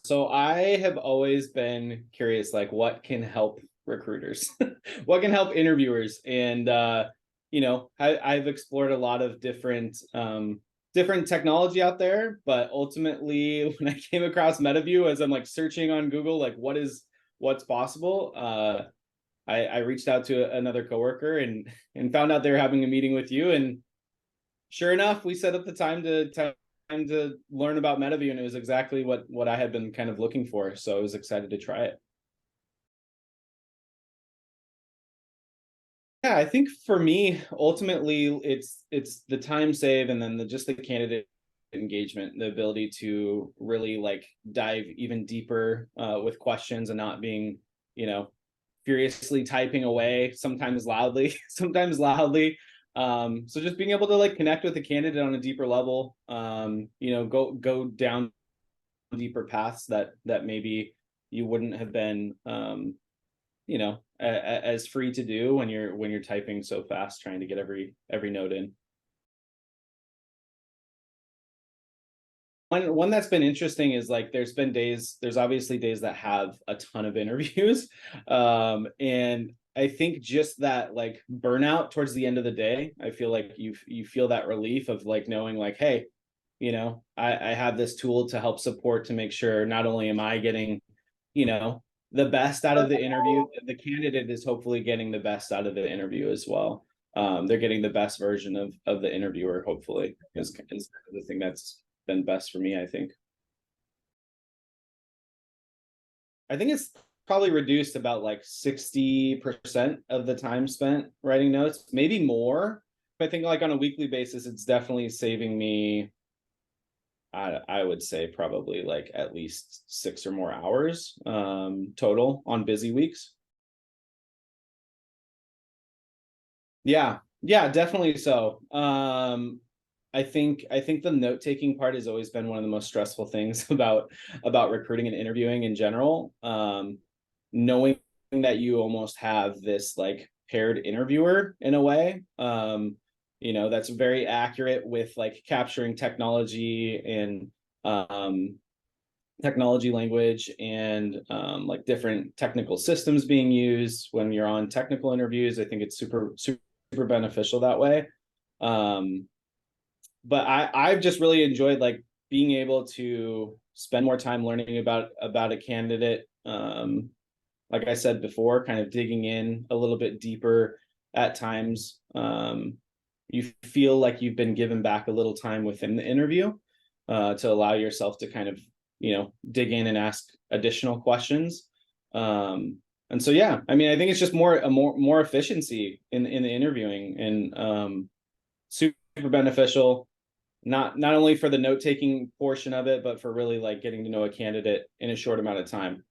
So I have always been curious, like what can help recruiters, what can help interviewers, and I've explored a lot of different technology out there, but ultimately, when I came across Metaview, as I'm like searching on Google, like what's possible, I reached out to another coworker and found out they were having a meeting with you, and sure enough, we set up the time to learn about Metaview, and it was exactly what I had been kind of looking for. So I was excited to try it. Yeah, I think for me, ultimately, it's the time save, and then just the candidate engagement, the ability to really like dive even deeper with questions and not being, you know, furiously typing away, sometimes loudly, sometimes loudly. So just being able to like connect with the candidate on a deeper level, go down deeper paths that maybe you wouldn't have been as free to do when you're typing so fast trying to get every note in. One that's been interesting is like there's obviously days that have a ton of interviews, and I think just that like burnout towards the end of the day, I feel like you feel that relief of like knowing like, hey, I have this tool to help support to make sure not only am I getting, you know, the best out of the interview, the candidate is hopefully getting the best out of the interview as well. They're getting the best version of the interviewer, hopefully, is the thing that's been best for me, I think. I think it's probably reduced about like 60% of the time spent writing notes, maybe more. But I think like on a weekly basis, it's definitely saving me, I would say probably like at least 6 or more hours total on busy weeks. Yeah, yeah, definitely so. I think the note taking part has always been one of the most stressful things about recruiting and interviewing in general. Knowing that you almost have this like paired interviewer in a way, that's very accurate with like capturing technology and technology language and like different technical systems being used when you're on technical interviews. I think it's super beneficial that way. Um, but I've just really enjoyed like being able to spend more time learning about a candidate. Like I said before, kind of digging in a little bit deeper at times. You feel like you've been given back a little time within the interview to allow yourself to kind of dig in and ask additional questions. And so yeah, I mean, I think it's just more efficiency in the interviewing, and super beneficial, not only for the note taking portion of it, but for really like getting to know a candidate in a short amount of time.